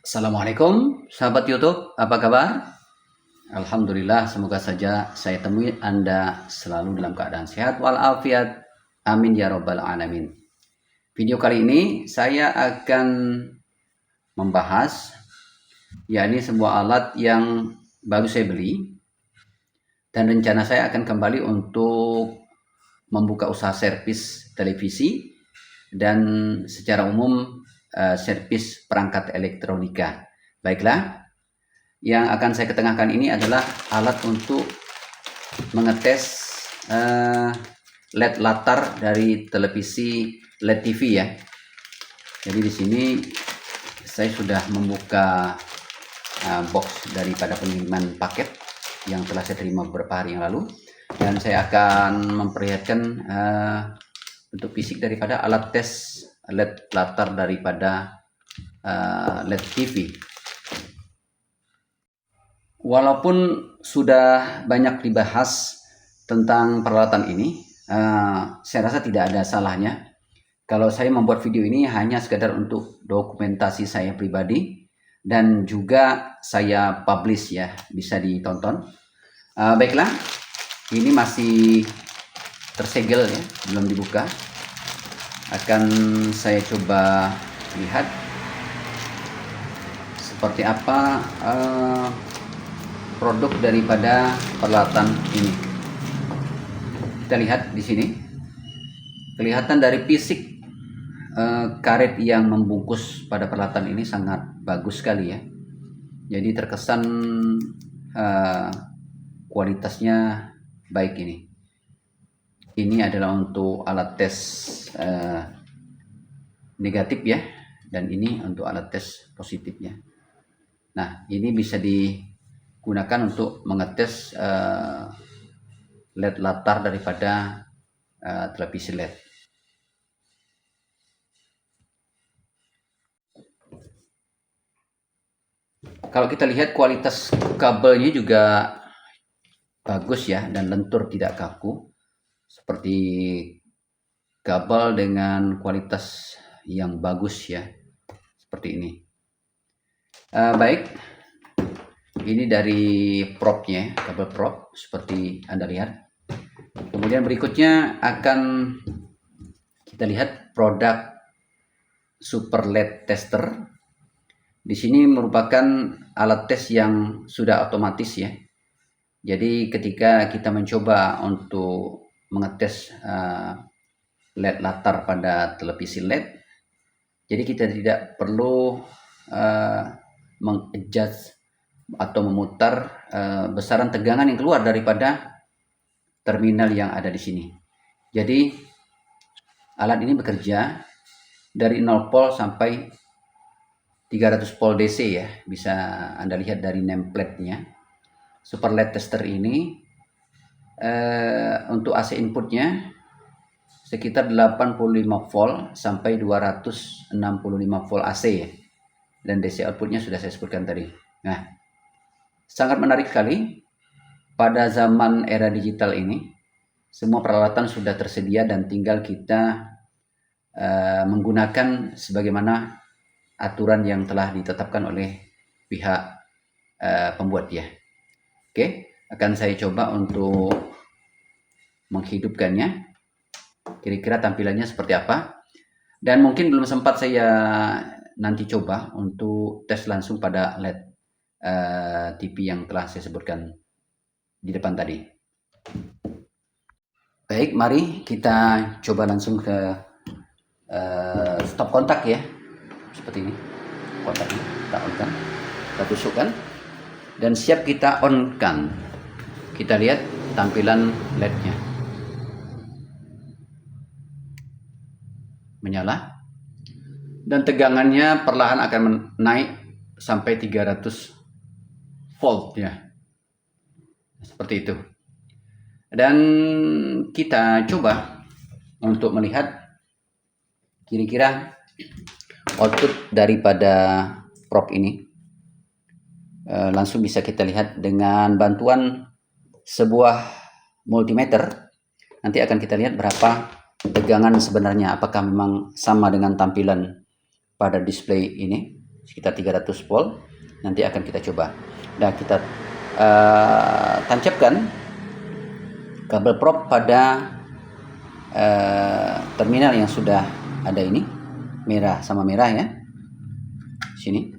Assalamualaikum sahabat YouTube, apa kabar? Alhamdulillah, semoga saja saya temui Anda selalu dalam keadaan sehat walafiat. Amin ya robbal alamin. Video kali ini saya akan membahas yakni sebuah alat yang baru saya beli dan rencana saya akan kembali untuk membuka usaha servis televisi dan secara umum servis perangkat elektronika. Baiklah, yang akan saya ketengahkan ini adalah alat untuk mengetes LED latar dari televisi LED TV ya. Jadi di sini saya sudah membuka box daripada pengiriman paket yang telah saya terima beberapa hari yang lalu, dan saya akan memperlihatkan bentuk fisik daripada alat tes LED latar daripada LED TV. Walaupun sudah banyak dibahas tentang peralatan ini, saya rasa tidak ada salahnya kalau saya membuat video ini hanya sekedar untuk dokumentasi saya pribadi dan juga saya publish ya, bisa ditonton. Baiklah, ini masih tersegel ya, belum dibuka. Akan saya coba lihat seperti apa produk daripada peralatan ini. Kita lihat di sini, kelihatan dari fisik karet yang membungkus pada peralatan ini sangat bagus sekali ya. Jadi terkesan kualitasnya baik ini. Ini adalah untuk alat tes negatif ya, dan ini untuk alat tes positifnya. Nah, ini bisa digunakan untuk mengetes LED latar daripada televisi LED. Kalau kita lihat kualitas kabelnya juga bagus ya, dan lentur tidak kaku. Seperti kabel dengan kualitas yang bagus ya, seperti ini. Baik, ini dari propnya, kabel prop seperti Anda lihat. Kemudian berikutnya akan kita lihat produk Super LED Tester. Di sini merupakan alat tes yang sudah otomatis ya. Jadi ketika kita mencoba untuk mengetes LED latar pada televisi LED, jadi kita tidak perlu mengadjust atau memutar besaran tegangan yang keluar daripada terminal yang ada di sini. Jadi alat ini bekerja dari 0 volt sampai 300 volt DC ya, bisa Anda lihat dari nameplate-nya. Super LED Tester ini untuk AC inputnya sekitar 85 volt sampai 265 volt AC ya. Dan DC outputnya sudah saya sebutkan tadi. Nah, sangat menarik sekali. Pada zaman era digital ini, semua peralatan sudah tersedia dan tinggal kita menggunakan sebagaimana aturan yang telah ditetapkan oleh pihak pembuat ya. Oke, akan saya coba untuk menghidupkannya. Kira-kira tampilannya seperti apa. Dan mungkin belum sempat saya nanti coba untuk tes langsung pada LED TV yang telah saya sebutkan di depan tadi. Baik, mari kita coba langsung ke stop kontak ya. Seperti ini. Kontaknya kita on-kan, kita tusukkan, dan siap kita on-kan. Kita lihat tampilan LED-nya. Menyala. Dan tegangannya perlahan akan naik sampai 300 volt ya. Seperti itu. Dan kita coba untuk melihat kira-kira output daripada prop ini. Langsung bisa kita lihat dengan bantuan sebuah multimeter. Nanti akan kita lihat berapa tegangan sebenarnya, apakah memang sama dengan tampilan pada display ini. sekitar 300 volt. Nanti akan kita coba. Dan kita tancapkan kabel prop pada terminal yang sudah ada ini, merah sama merah ya, sini,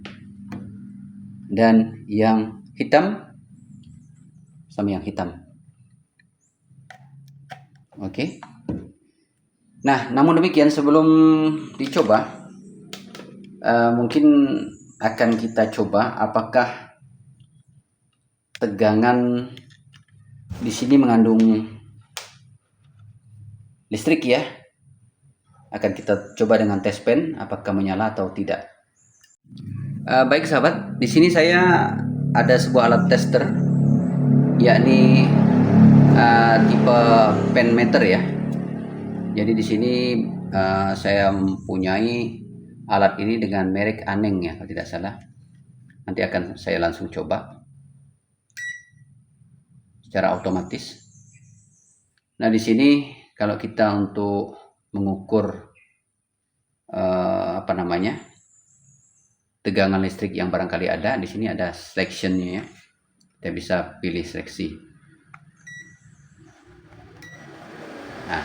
dan yang hitam sama yang hitam. Oke. Nah, namun demikian sebelum dicoba, mungkin akan kita coba apakah tegangan di sini mengandung listrik ya. Akan kita coba dengan test pen apakah menyala atau tidak. Baik sahabat, di sini saya ada sebuah alat tester, yakni tipe pen meter ya. Jadi di sini saya mempunyai alat ini dengan merek Aneng ya, kalau tidak salah. Nanti akan saya langsung coba secara otomatis. Nah, di sini kalau kita untuk mengukur tegangan listrik yang barangkali ada, di sini ada selectionnya ya. Kita bisa pilih seleksi. Nah,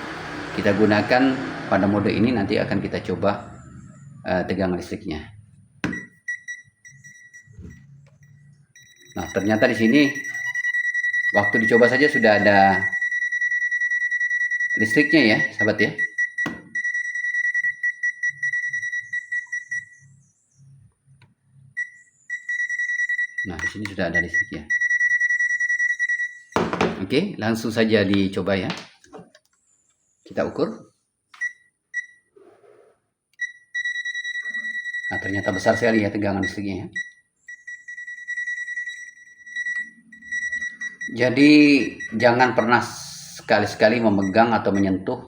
kita gunakan pada mode ini, nanti akan kita coba tegangan listriknya. Nah, ternyata di sini waktu dicoba saja sudah ada listriknya ya, sahabat ya. Nah, di sini sudah ada listriknya. Oke, langsung saja dicoba ya. Kita ukur. Nah, ternyata besar sekali ya tegangan listriknya ya. Jadi jangan pernah sekali-sekali memegang atau menyentuh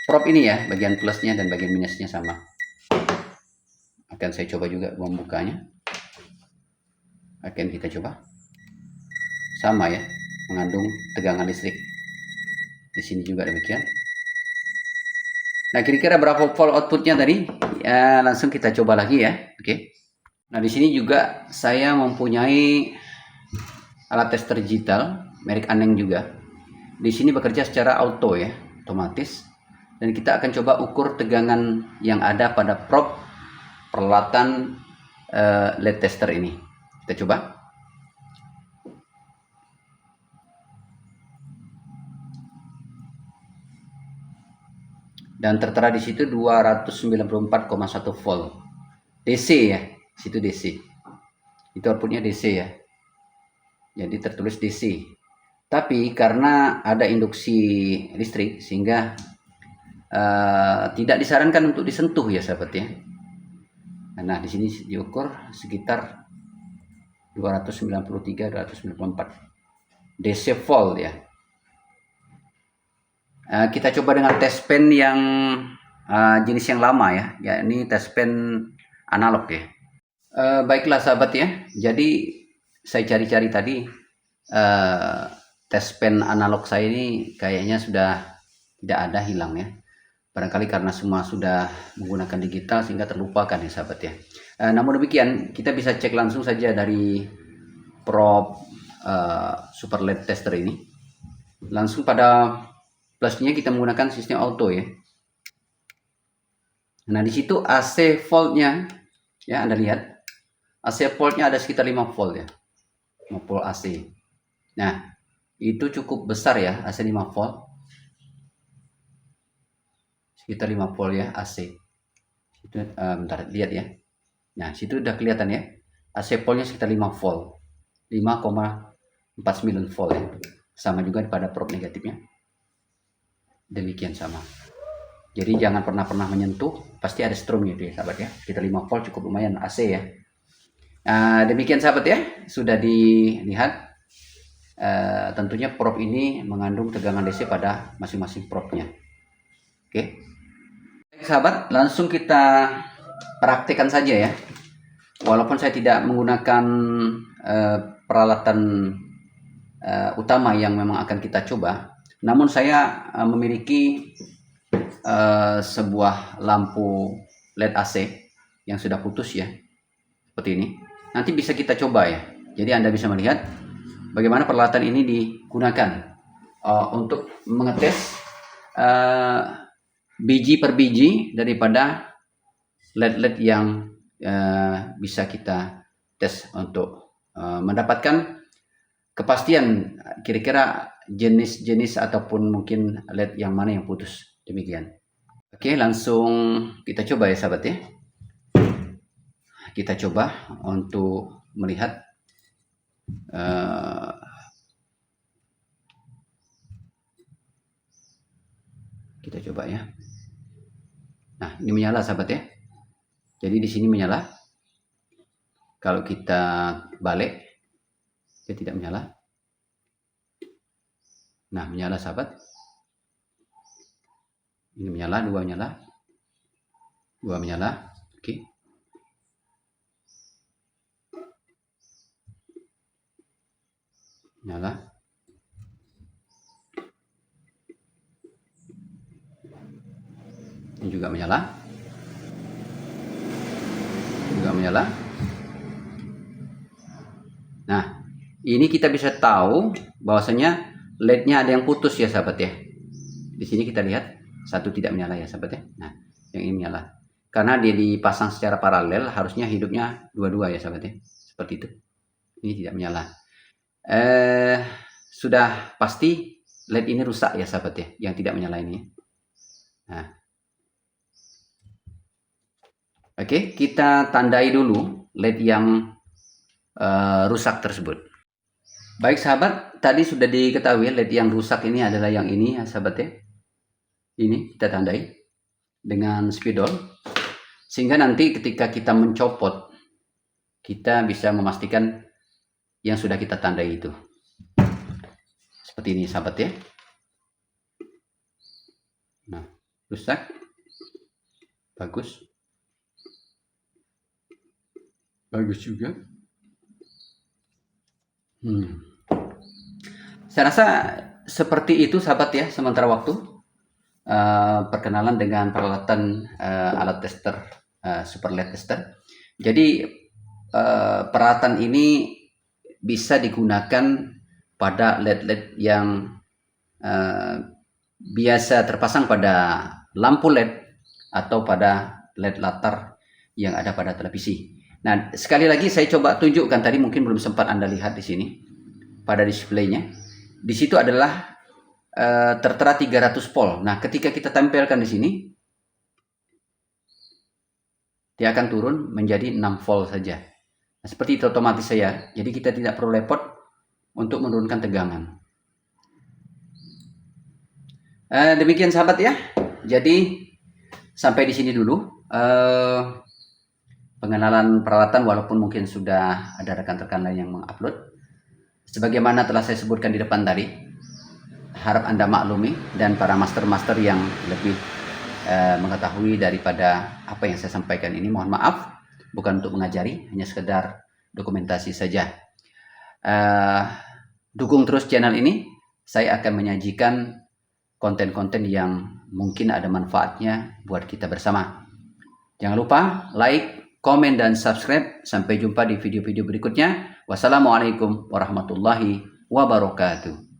prop ini ya, bagian plusnya dan bagian minusnya sama. Akan saya coba juga membukanya. Akan kita coba. Sama ya, mengandung tegangan listrik. Di sini juga demikian. Nah, kira-kira berapa volt outputnya tadi? Ya, langsung kita coba lagi ya. Oke. Nah, di sini juga saya mempunyai alat tester digital merek Aneng juga. Di sini bekerja secara auto ya, otomatis. Dan kita akan coba ukur tegangan yang ada pada prop peralatan LED tester ini. Kita coba. Dan tertera di situ 294,1 volt. DC ya, situ DC. Itu outputnya DC ya. Jadi tertulis DC. Tapi karena ada induksi listrik sehingga tidak disarankan untuk disentuh ya sahabat ya. Nah, di sini diukur sekitar 293-294 DC volt ya. Kita coba dengan test pen yang jenis yang lama ya, yakni test pen analog ya. Baiklah sahabat ya, jadi saya cari-cari tadi test pen analog saya ini kayaknya sudah tidak ada, hilang ya. Barangkali karena semua sudah menggunakan digital sehingga terlupakan ya sahabat ya. Namun demikian kita bisa cek langsung saja dari prop super LED tester ini. Langsung pada plusnya kita menggunakan sistem auto ya. Nah, di situ AC voltnya ya, Anda lihat AC voltnya ada sekitar 5 volt ya, 5 volt AC. Nah, itu cukup besar ya, AC 5 volt, sekitar 5 volt ya AC. Itu bentar, lihat ya. Nah, situ udah kelihatan ya, AC voltnya sekitar 5 volt, 5,49 volt ya. Sama juga pada prop negatifnya, demikian sama. Jadi jangan pernah menyentuh, pasti ada strom gitu ya sahabat ya. Kita 5 volt cukup lumayan AC ya. Demikian sahabat ya, sudah dilihat. Tentunya prop ini mengandung tegangan DC pada masing-masing propnya. Oke. Baik sahabat, langsung kita praktekkan saja ya. Walaupun saya tidak menggunakan peralatan utama yang memang akan kita coba, namun saya memiliki sebuah lampu LED AC yang sudah putus ya, seperti ini. Nanti bisa kita coba ya. Jadi Anda bisa melihat bagaimana peralatan ini digunakan untuk mengetes biji per biji daripada LED-LED yang bisa kita tes untuk mendapatkan kepastian kira-kira jenis-jenis ataupun mungkin LED yang mana yang putus. Demikian. Oke, langsung kita coba ya sahabat ya. Kita coba untuk melihat kita coba ya. Nah, ini menyala sahabat ya. Jadi di sini menyala. Kalau kita balik, dia tidak menyala. Nah, menyala sahabat. Ini menyala, dua menyala. Dua menyala. Oke. Menyala. Ini juga menyala. Juga menyala. Nah, ini kita bisa tahu bahwasanya LED-nya ada yang putus ya sahabat ya. Di sini kita lihat satu tidak menyala ya sahabat ya. Nah, yang ini menyala. Karena dia dipasang secara paralel, harusnya hidupnya dua-dua ya sahabat ya. Seperti itu. Ini tidak menyala. Sudah pasti LED ini rusak ya sahabat ya, yang tidak menyala ini. Nah, oke, kita tandai dulu LED yang rusak tersebut. Baik sahabat, tadi sudah diketahui LED yang rusak ini adalah yang ini ya sahabat ya. Ini kita tandai dengan spidol, sehingga nanti ketika kita mencopot, kita bisa memastikan yang sudah kita tandai itu. Seperti ini sahabat ya. Nah, rusak. Bagus. Bagus juga. Saya rasa seperti itu sahabat ya, sementara waktu perkenalan dengan peralatan alat tester super LED tester. Jadi peralatan ini bisa digunakan pada LED-LED yang biasa terpasang pada lampu LED atau pada LED latar yang ada pada televisi. Nah, sekali lagi saya coba tunjukkan, tadi mungkin belum sempat Anda lihat di sini pada displaynya. Di situ adalah tertera 300 volt. Nah, ketika kita tempelkan di sini, dia akan turun menjadi 6 volt saja. Nah, seperti itu otomatis saja. Jadi kita tidak perlu repot untuk menurunkan tegangan. Demikian sahabat ya. Jadi sampai di sini dulu pengenalan peralatan, walaupun mungkin sudah ada rekan-rekan lain yang mengupload. Sebagaimana telah saya sebutkan di depan tadi, harap Anda maklumi dan para master-master yang lebih mengetahui daripada apa yang saya sampaikan ini, mohon maaf, bukan untuk mengajari, hanya sekedar dokumentasi saja. Dukung terus channel ini, saya akan menyajikan konten-konten yang mungkin ada manfaatnya buat kita bersama. Jangan lupa like, komen, dan subscribe. Sampai jumpa di video-video berikutnya. Wassalamualaikum warahmatullahi wabarakatuh.